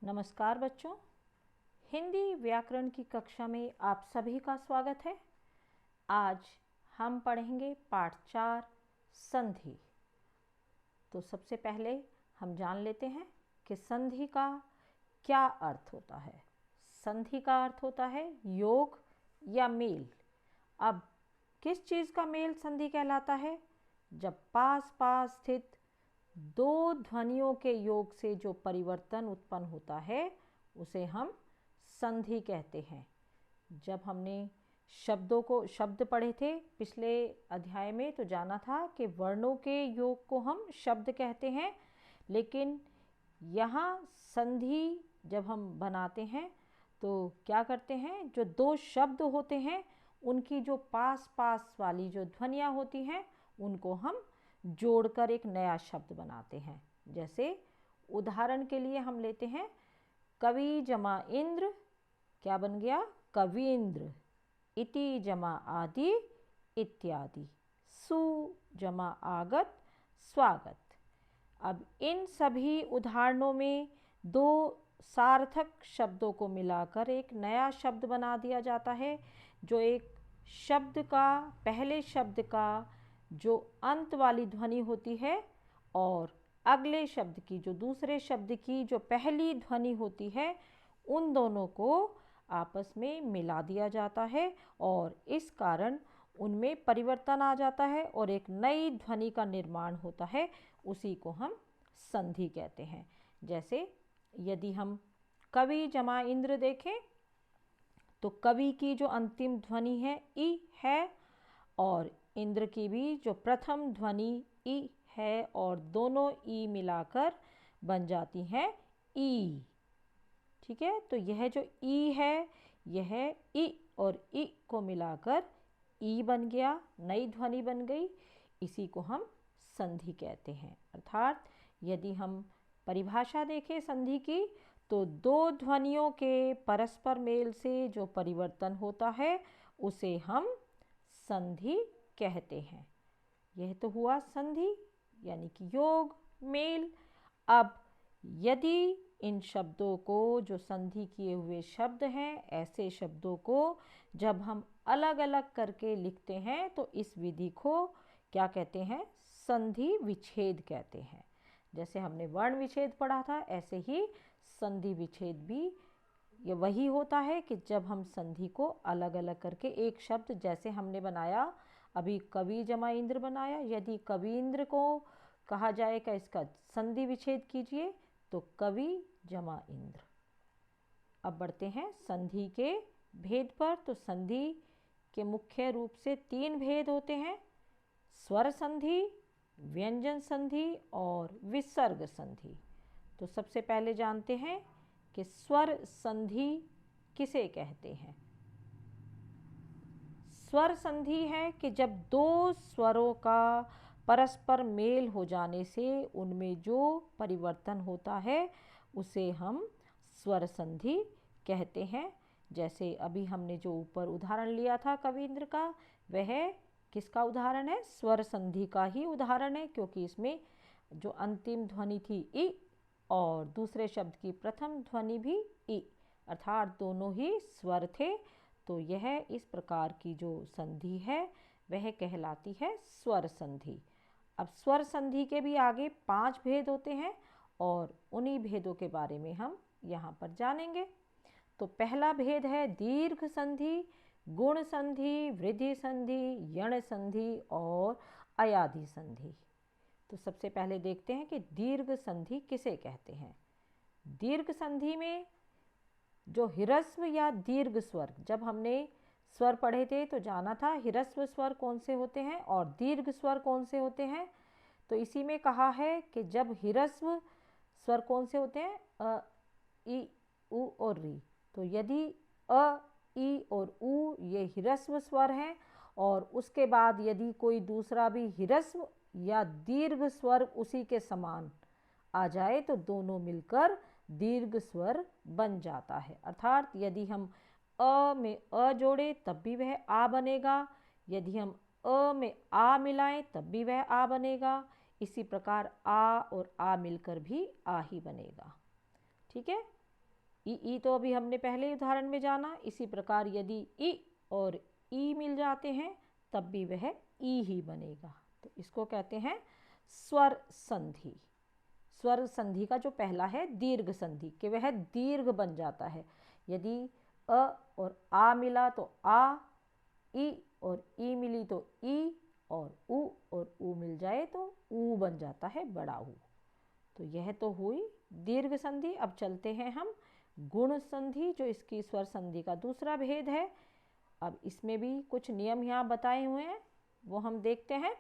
नमस्कार बच्चों, हिंदी व्याकरण की कक्षा में आप सभी का स्वागत है। आज हम पढ़ेंगे पाठ 4 संधि। तो सबसे पहले हम जान लेते हैं कि संधि का क्या अर्थ होता है। संधि का अर्थ होता है योग या मेल। अब किस चीज़ का मेल संधि कहलाता है? जब पास पास स्थित दो ध्वनियों के योग से जो परिवर्तन उत्पन्न होता है उसे हम संधि कहते हैं। जब हमने शब्द पढ़े थे पिछले अध्याय में तो जाना था कि वर्णों के योग को हम शब्द कहते हैं, लेकिन यहाँ संधि जब हम बनाते हैं तो क्या करते हैं, जो दो शब्द होते हैं उनकी जो पास पास वाली जो ध्वनियाँ होती हैं उनको हम जोड़कर एक नया शब्द बनाते हैं। जैसे उदाहरण के लिए हम लेते हैं कवि जमा इंद्र, क्या बन गया? कवींद्र। इति जमा आदि, इत्यादि। सु जमा आगत, स्वागत। अब इन सभी उदाहरणों में दो सार्थक शब्दों को मिलाकर एक नया शब्द बना दिया जाता है, जो एक शब्द का, पहले शब्द का जो अंत वाली ध्वनि होती है और अगले शब्द की, जो दूसरे शब्द की जो पहली ध्वनि होती है, उन दोनों को आपस में मिला दिया जाता है और इस कारण उनमें परिवर्तन आ जाता है और एक नई ध्वनि का निर्माण होता है। उसी को हम संधि कहते हैं। जैसे यदि हम कवि जमा इंद्र देखें तो कवि की जो अंतिम ध्वनि है ई है और इंद्र की भी जो प्रथम ध्वनि ई है और दोनों ई मिलाकर बन जाती हैं ई। ठीक है, तो यह जो ई है यह ई और ई को मिलाकर ई बन गया, नई ध्वनि बन गई। इसी को हम संधि कहते हैं। अर्थात यदि हम परिभाषा देखें संधि की तो दो ध्वनियों के परस्पर मेल से जो परिवर्तन होता है उसे हम संधि कहते हैं। यह तो हुआ संधि यानी कि योग, मेल। अब यदि इन शब्दों को, जो संधि किए हुए शब्द हैं, ऐसे शब्दों को जब हम अलग अलग करके लिखते हैं तो इस विधि को क्या कहते हैं? संधि विच्छेद कहते हैं। जैसे हमने वर्ण विच्छेद पढ़ा था, ऐसे ही संधि विच्छेद भी ये वही होता है कि जब हम संधि को अलग अलग करके एक शब्द, जैसे हमने बनाया अभी कवि जमा इंद्र बनाया, यदि कवींद्र को कहा जाए कि इसका संधि विच्छेद कीजिए तो कवि जमा इंद्र। अब बढ़ते हैं संधि के भेद पर। तो संधि के मुख्य रूप से 3 भेद होते हैं: स्वर संधि, व्यंजन संधि और विसर्ग संधि। तो सबसे पहले जानते हैं कि स्वर संधि किसे कहते हैं। स्वर संधि है कि जब दो स्वरों का परस्पर मेल हो जाने से उनमें जो परिवर्तन होता है उसे हम स्वर संधि कहते हैं। जैसे अभी हमने जो ऊपर उदाहरण लिया था कवींद्र का, वह किसका उदाहरण है? स्वर संधि का ही उदाहरण है, क्योंकि इसमें जो अंतिम ध्वनि थी ई और दूसरे शब्द की प्रथम ध्वनि भी ई, अर्थात दोनों ही स्वर थे। तो यह इस प्रकार की जो संधि है वह कहलाती है स्वर संधि। अब स्वर संधि के भी आगे 5 भेद होते हैं और उन्हीं भेदों के बारे में हम यहाँ पर जानेंगे। तो पहला भेद है दीर्घ संधि, गुण संधि, वृद्धि संधि, यण संधि और अयाधि संधि। तो सबसे पहले देखते हैं कि दीर्घ संधि किसे कहते हैं। दीर्घ संधि में जो ह्रस्व या दीर्घ स्वर, जब हमने स्वर पढ़े थे तो जाना था ह्रस्व स्वर कौन से होते हैं और दीर्घ स्वर कौन से होते हैं। तो इसी में कहा है कि जब ह्रस्व स्वर कौन से होते हैं, अ, ई, उ और री। तो यदि अ, ई और उ ये ह्रस्व स्वर हैं और उसके बाद यदि कोई दूसरा भी ह्रस्व या दीर्घ स्वर उसी के समान आ जाए तो दोनों मिलकर दीर्घ स्वर बन जाता है। अर्थात यदि हम अ में अ जोड़े तब भी वह आ बनेगा, यदि हम अ में आ मिलाएं तब भी वह आ बनेगा। इसी प्रकार आ और आ मिलकर भी आ ही बनेगा। ठीक है। ई तो अभी हमने पहले उदाहरण में जाना। इसी प्रकार यदि इ और ई मिल जाते हैं तब भी वह ई ही बनेगा। तो इसको कहते हैं स्वर संधि। स्वर संधि का जो पहला है दीर्घ संधि, कि वह दीर्घ बन जाता है। यदि अ और आ मिला तो आ, ई और ई मिली तो ई, और ऊ मिल जाए तो ऊ बन जाता है बड़ा ऊ। तो यह तो हुई दीर्घ संधि। अब चलते हैं हम गुण संधि, जो इसकी स्वर संधि का दूसरा भेद है। अब इसमें भी कुछ नियम यहाँ बताए हुए हैं, वो हम देखते हैं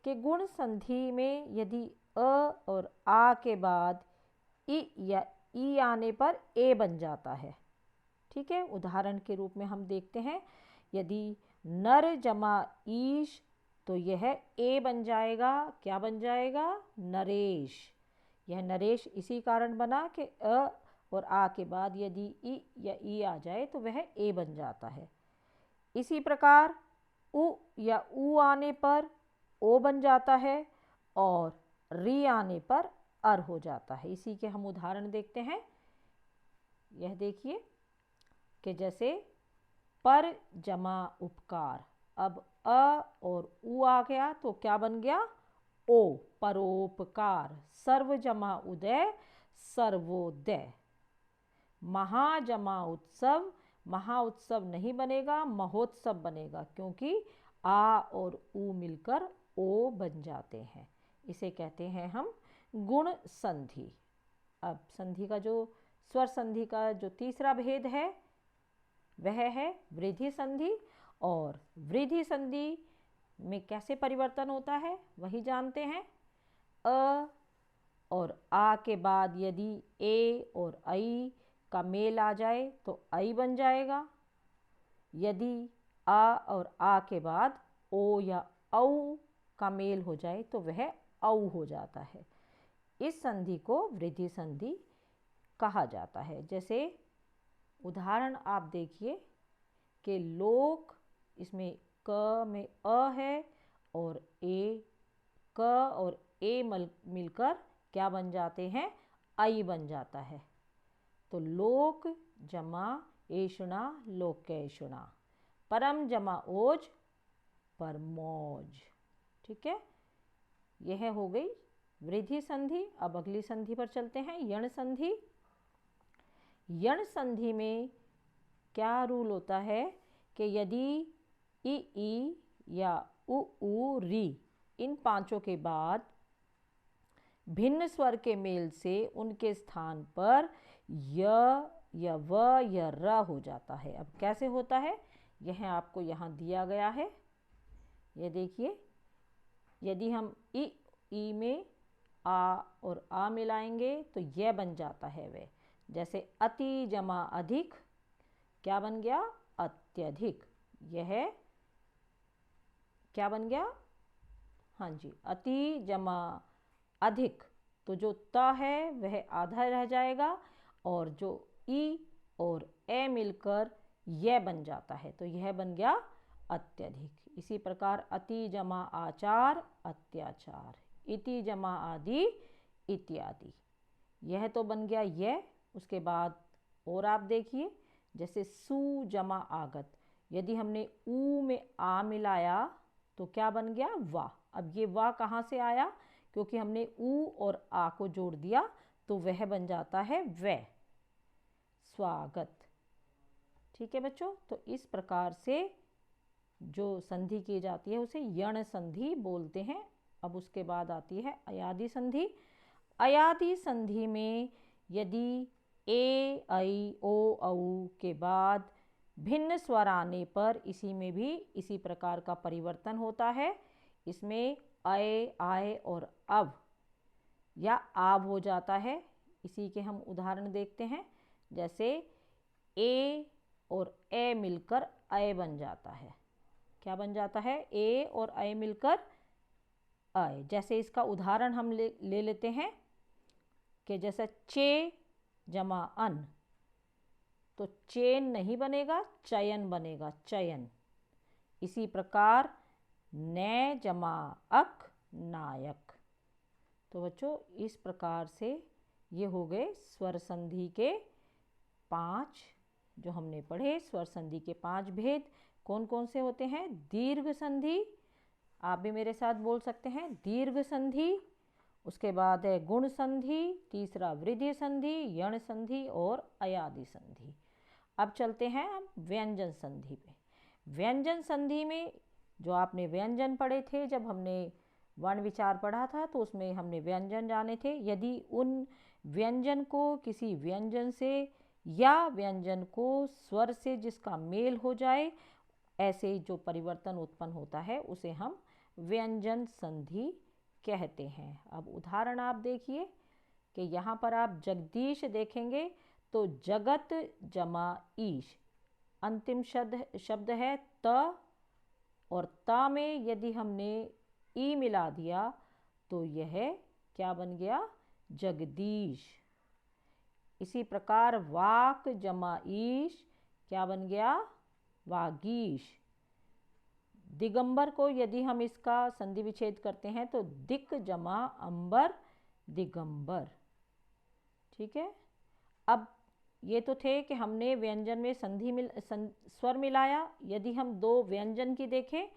कि गुण संधि में यदि अ और आ के बाद इ या ई आने पर ए बन जाता है। ठीक है, उदाहरण के रूप में हम देखते हैं, यदि नर जमा ईश तो यह ए बन जाएगा। क्या बन जाएगा? नरेश। यह नरेश इसी कारण बना कि अ और आ के बाद यदि इ या ई आ जाए तो वह ए बन जाता है। इसी प्रकार उ या ऊ आने पर ओ बन जाता है, और री आने पर अर हो जाता है। इसी के हम उदाहरण देखते हैं। यह देखिए कि जैसे पर जमा उपकार, अब अ और ऊ आ गया तो क्या बन गया? ओ, परोपकार। सर्व जमा उदय, सर्वोदय। महा जमा उत्सव, महा उत्सव नहीं बनेगा, महोत्सव बनेगा, क्योंकि आ और ऊ मिलकर ओ बन जाते हैं। इसे कहते हैं हम गुण संधि। अब संधि का जो स्वर संधि का जो तीसरा भेद है वह है वृद्धि संधि। और वृद्धि संधि में कैसे परिवर्तन होता है वही जानते हैं। अ और आ के बाद यदि ए और आई का मेल आ जाए तो आई बन जाएगा। यदि आ और आ के बाद ओ या औ का मेल हो जाए तो वह औ हो जाता है। इस संधि को वृद्धि संधि कहा जाता है। जैसे उदाहरण आप देखिए कि लोक, इसमें क में अ है और ए, क और ए मिलकर क्या बन जाते हैं? आई बन जाता है। तो लोक जमा एषणा लोकेषणा, परम जमा ओज परमोज। ठीक है, यह हो गई वृद्धि संधि। अब अगली संधि पर चलते हैं, यण संधि। यण संधि में क्या रूल होता है कि यदि ई या उ री इन पांचों के बाद भिन्न स्वर के मेल से उनके स्थान पर य या व या र हो जाता है। अब कैसे होता है यह आपको यहाँ दिया गया है। यह देखिए, यदि हम ई में आ और आ मिलाएंगे तो यह बन जाता है वे। जैसे अति जमा अधिक, क्या बन गया? अत्यधिक। यह क्या बन गया? हाँ जी, अति जमा अधिक। तो जो त है वह आधा रह जाएगा, और जो ई और ए मिलकर यह बन जाता है, तो यह बन गया अत्यधिक। इसी प्रकार अति जमा आचार, अत्याचार। इति जमा आदि, इत्यादि। यह तो बन गया यह। उसके बाद और आप देखिए, जैसे सु जमा आगत, यदि हमने ऊ में आ मिलाया तो क्या बन गया? वा। अब ये वा कहाँ से आया? क्योंकि हमने ऊ और आ को जोड़ दिया तो वह बन जाता है वह, स्वागत। ठीक है बच्चों, तो इस प्रकार से जो संधि की जाती है उसे यण संधि बोलते हैं। अब उसके बाद आती है अयादि संधि। अयादि संधि में यदि ए, आई, ओ, औ के बाद भिन्न स्वर आने पर इसी में भी इसी प्रकार का परिवर्तन होता है। इसमें अय, आय और अव या आव हो जाता है। इसी के हम उदाहरण देखते हैं। जैसे ए और ए मिलकर अय बन जाता है। क्या बन जाता है? ए और अय मिलकर अय। जैसे इसका उदाहरण हम ले लेते हैं कि जैसे चे जमा अन, तो चेन नहीं बनेगा, चयन बनेगा, चयन। इसी प्रकार नै जमा अक, नायक। तो बच्चों इस प्रकार से ये हो गए स्वर संधि के 5 जो हमने पढ़े स्वर संधि के 5 भेद कौन कौन से होते हैं। दीर्घ संधि, आप भी मेरे साथ बोल सकते हैं दीर्घ संधि। उसके बाद है गुण संधि, तीसरा वृद्धि संधि, यण संधि और अयादि संधि। अब चलते हैं हम व्यंजन संधि पे। व्यंजन संधि में जो आपने व्यंजन पढ़े थे, जब हमने वर्ण विचार पढ़ा था तो उसमें हमने व्यंजन जाने थे। यदि उन व्यंजन को किसी व्यंजन से या व्यंजन को स्वर से जिसका मेल हो जाए, ऐसे जो परिवर्तन उत्पन्न होता है उसे हम व्यंजन संधि कहते हैं। अब उदाहरण आप देखिए कि यहाँ पर आप जगदीश देखेंगे तो जगत जमा ईश, अंतिम शब्द है त, और ता में यदि हमने ई मिला दिया तो यह क्या बन गया, जगदीश। इसी प्रकार वाक जमा ईश क्या बन गया, वागीश। दिगंबर को यदि हम इसका संधि विच्छेद करते हैं तो दिक जमा अंबर, दिगंबर। ठीक है। अब ये तो थे कि हमने व्यंजन में स्वर मिलाया। यदि हम दो व्यंजन की देखें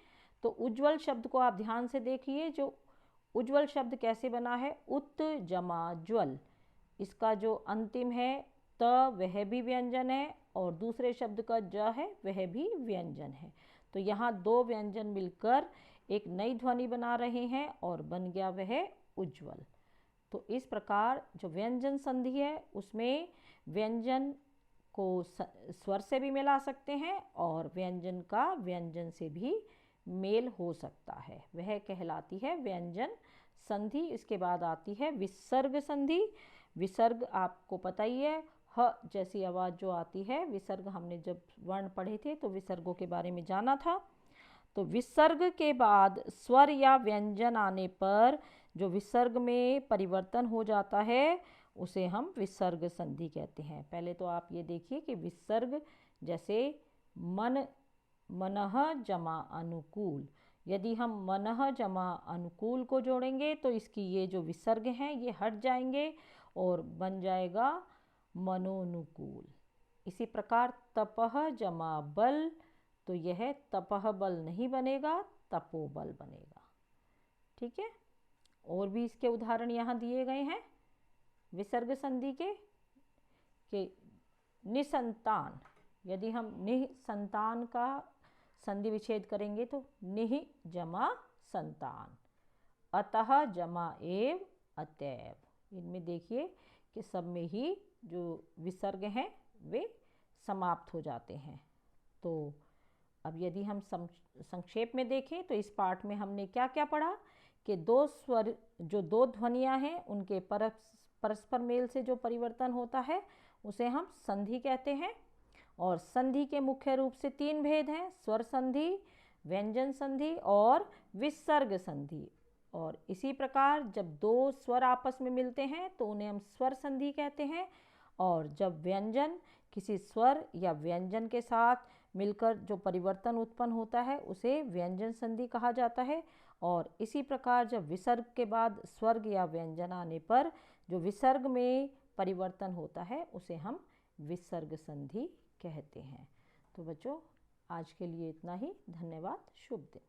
तो उज्ज्वल शब्द को आप ध्यान से देखिए। जो उज्ज्वल शब्द कैसे बना है, उत जमा ज्वल, इसका जो अंतिम है त वह भी व्यंजन है और दूसरे शब्द का ज है वह भी व्यंजन है। तो यहाँ दो व्यंजन मिलकर एक नई ध्वनि बना रहे हैं और बन गया वह उज्ज्वल। तो इस प्रकार जो व्यंजन संधि है उसमें व्यंजन को स्वर से भी मिला सकते हैं और व्यंजन का व्यंजन से भी मेल हो सकता है, वह कहलाती है व्यंजन संधि। इसके बाद आती है विसर्ग संधि। विसर्ग आपको पता ही है, ह जैसी आवाज़ जो आती है, विसर्ग हमने जब वर्ण पढ़े थे तो विसर्गों के बारे में जाना था। तो विसर्ग के बाद स्वर या व्यंजन आने पर जो विसर्ग में परिवर्तन हो जाता है उसे हम विसर्ग संधि कहते हैं। पहले तो आप ये देखिए कि विसर्ग जैसे मन, मनः जमा अनुकूल, यदि हम मनः जमा अनुकूल को जोड़ेंगे तो इसकी ये जो विसर्ग हैं ये हट जाएंगे और बन जाएगा मनोनुकूल। इसी प्रकार तपह जमा बल, तो यह तपह बल नहीं बनेगा, तपोबल बनेगा। ठीक है। और भी इसके उदाहरण यहाँ दिए गए हैं विसर्ग संधि के निसंतान, यदि हम निसंतान का संधि विच्छेद करेंगे तो निह जमा संतान, अतः जमा एव, अतैव। इनमें देखिए कि सब में ही जो विसर्ग हैं वे समाप्त हो जाते हैं। तो अब यदि हम संक्षेप में देखें तो इस पाठ में हमने क्या क्या पढ़ा कि दो स्वर, जो दो ध्वनियाँ हैं उनके परस्पर मेल से जो परिवर्तन होता है उसे हम संधि कहते हैं। और संधि के मुख्य रूप से 3 भेद हैं, स्वर संधि, व्यंजन संधि और विसर्ग संधि। और इसी प्रकार जब दो स्वर आपस में मिलते हैं तो उन्हें हम स्वर संधि कहते हैं, और जब व्यंजन किसी स्वर या व्यंजन के साथ मिलकर जो परिवर्तन उत्पन्न होता है उसे व्यंजन संधि कहा जाता है। और इसी प्रकार जब विसर्ग के बाद स्वर्ग या व्यंजन आने पर जो विसर्ग में परिवर्तन होता है उसे हम विसर्ग संधि कहते हैं। तो बच्चों आज के लिए इतना ही। धन्यवाद। शुभ दिन।